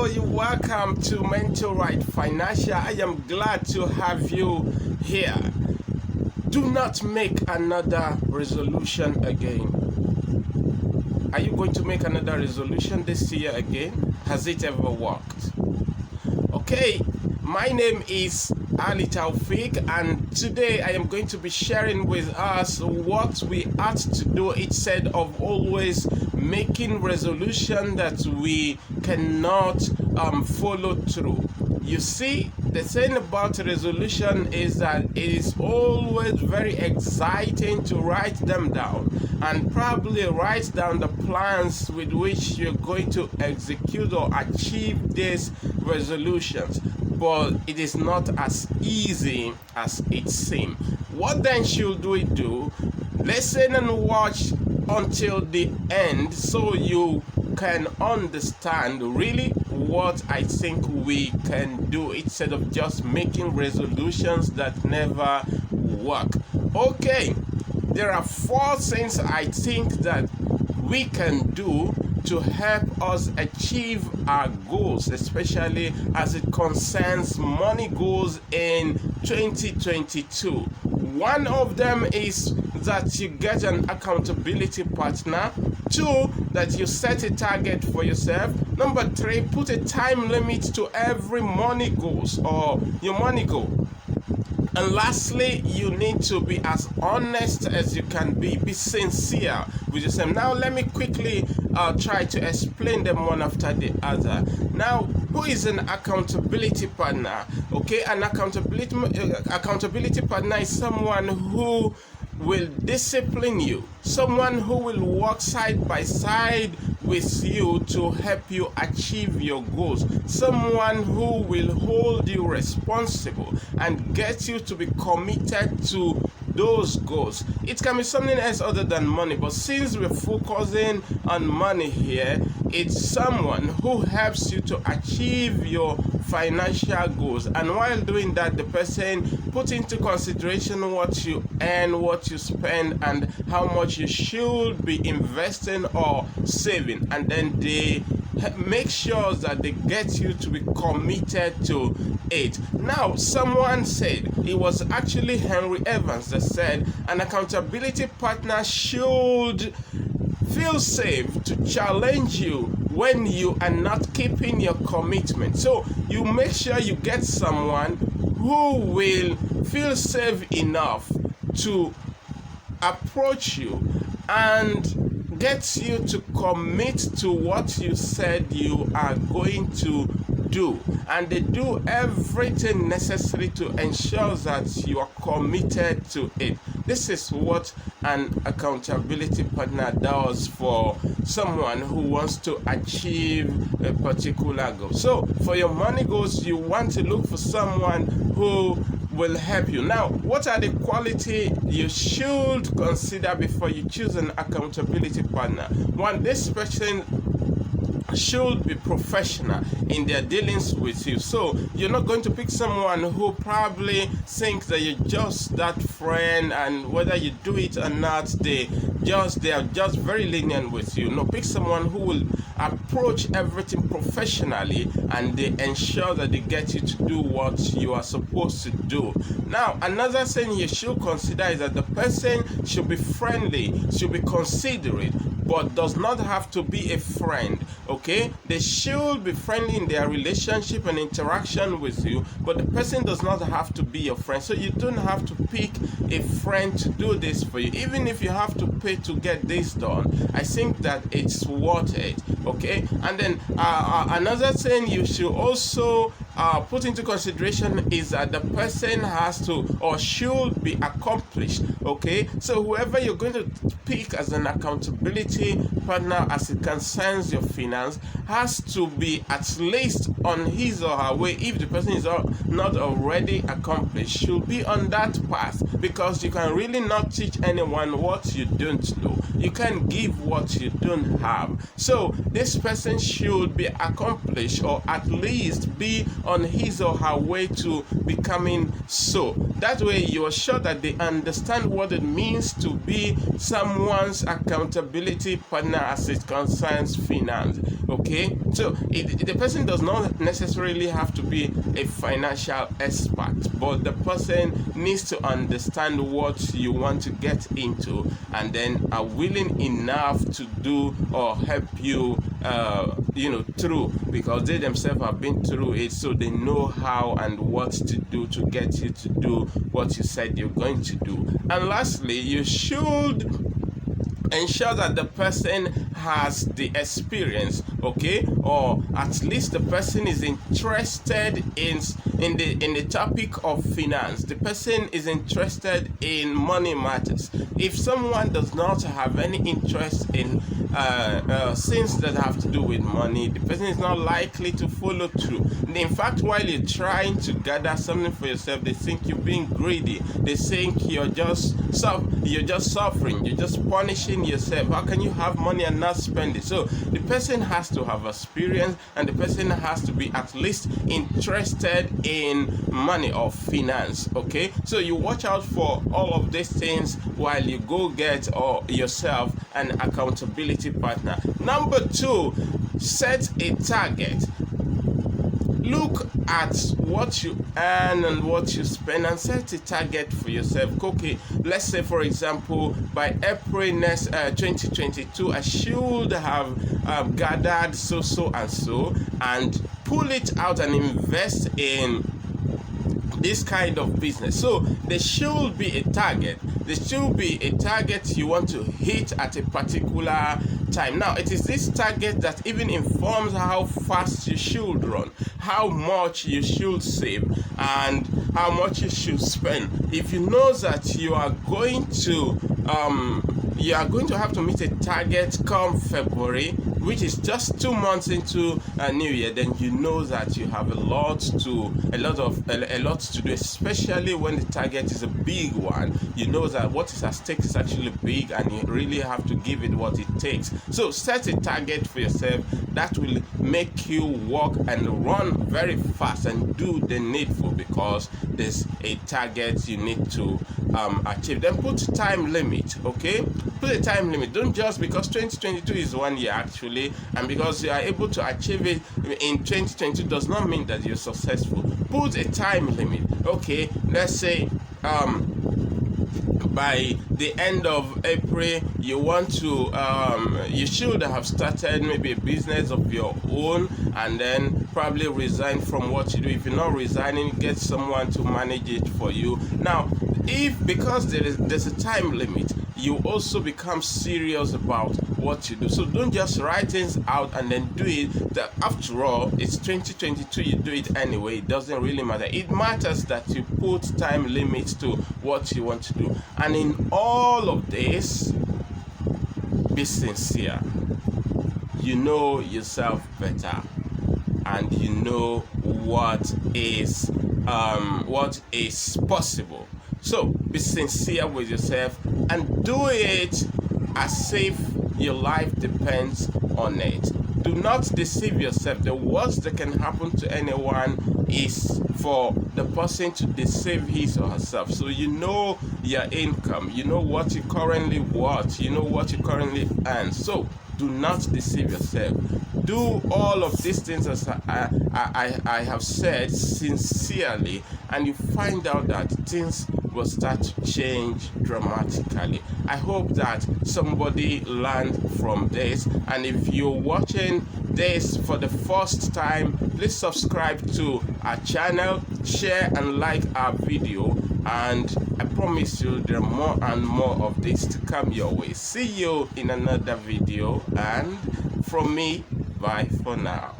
Hello, you welcome to Considerate Financial. I am glad to have you here. Do not make another resolution again. Are you going to make another resolution this year again? Has it ever worked? Okay, my name is Ali Taufik, and today I am going to be sharing with us what we ought to do instead of always making resolution that we cannot follow through. You see, the thing about a resolution is that it is always very exciting to write them down and probably write down the plans with which you're going to execute or achieve these resolutions. But it is not as easy as it seems. What then should we do? Listen and watch until the end so you can understand really what I think we can do instead of just making resolutions that never work. Okay, there are 4 things I think that we can do to help us achieve our goals, especially as it concerns money goals in 2022. One of them is that you get an accountability partner. 2, that you set a target for yourself. Number 3, put a time limit to every money goals or your money goal. And lastly, you need to be as honest as you can be. Be sincere with yourself. Now, let me quickly try to explain them one after the other. Now, who is an accountability partner? Okay, an accountability partner is someone who will discipline you, someone who will work side by side with you to help you achieve your goals, someone who will hold you responsible and get you to be committed to those goals. It can be something else other than money, but since we're focusing on money here, it's someone who helps you to achieve your financial goals, and while doing that, the person put into consideration what you earn, what you spend, and how much you should be investing or saving, and then they make sure that they get you to be committed to it. Now, someone said, it was actually Henry Evans that said, an accountability partner should feel safe to challenge you when you are not keeping your commitment. So you make sure you get someone who will feel safe enough to approach you and get you to commit to what you said you are going to do, and they do everything necessary to ensure that you are committed to it. This is what an accountability partner does for someone who wants to achieve a particular goal. So for your money goals, you want to look for someone who will help you. Now, what are the qualities you should consider before you choose an accountability partner? 1, this person should be professional in their dealings with you. So you're not going to pick someone who probably thinks that you're just that friend, and whether you do it or not, they are just very lenient with you. No, pick someone who will approach everything professionally, and they ensure that they get you to do what you are supposed to do. Now, another thing you should consider is that the person should be friendly, should be considerate, but does not have to be a friend. Okay, they should be friendly in their relationship and interaction with you, but the person does not have to be your friend. So you don't have to pick a friend to do this for you. Even if you have to pay to get this done, I think that it's worth it. Okay, and then another thing you should also put into consideration is that the person has to or should be accomplished. Okay, so whoever you're going to pick as an accountability partner as it concerns your finance has to be at least on his or her way. If the person is not already accomplished, should be on that path, because you can really not teach anyone what you don't know. You can give what you don't have. So this person should be accomplished, or at least be on his or her way to becoming so. That way you are sure that they understand what it means to be someone's accountability partner as it concerns finance. Okay. Okay, so the person does not necessarily have to be a financial expert, but the person needs to understand what you want to get into, and then are willing enough to do or help you through, because they themselves have been through it, so they know how and what to do to get you to do what you said you're going to do. And lastly, you should ensure that the person has the experience, okay, or at least the person is interested in the topic of finance. The person is interested in money matters. If someone does not have any interest in things that have to do with money, the person is not likely to follow through. In fact, while you're trying to gather something for yourself, they think you're being greedy. They think you're just suffering, you're just punishing yourself. How can you have money and not spend it? So the person has to have experience, and the person has to be at least interested in money or finance. Okay, so you watch out for all of these things while you go get yourself an accountability partner. Number 2, set a target. Look at what you earn and what you spend and set a target for yourself. Okay, let's say for example, by April next 2022, I should have gathered so and pull it out and invest in this kind of business. So there should be a target. There should be a target you want to hit at a particular time. Now, it is this target that even informs how fast you should run, how much you should save, and how much you should spend. If you know that you are going to have to meet a target come February, which is just 2 months into a new year, then you know that you have a lot to do, especially when the target is a big one. You know that what is at stake is actually big, and you really have to give it what it takes. So set a target for yourself that will make you walk and run very fast and do the needful, because there's a target you need to achieve. Then put a time limit. Okay, put a time limit. Don't just because 2022 is 1 year actually, and because you are able to achieve it in 2022 does not mean that you're successful. Put a time limit. Okay, let's say by the end of April you want to you should have started maybe a business of your own, and then probably resign from what you do. If you're not resigning, get someone to manage it for you. Now, because there's a time limit, you also become serious about what you do. So don't just write things out and then do it. After all, it's 2022, you do it anyway. It doesn't really matter. It matters that you put time limits to what you want to do. And in all of this, be sincere. You know yourself better, and you know what is possible. So be sincere with yourself and do it as if your life depends on it. Do not deceive yourself. The worst that can happen to anyone is for the person to deceive his or herself. So you know your income, you know what you currently want, you know what you currently earn. So do not deceive yourself. Do all of these things as I have said sincerely, and you find out that things will start to change dramatically. I hope that somebody learned from this, and if you're watching this for the first time, please subscribe to our channel, share and like our video, and I promise you there are more and more of this to come your way. See you in another video, and from me, bye for now.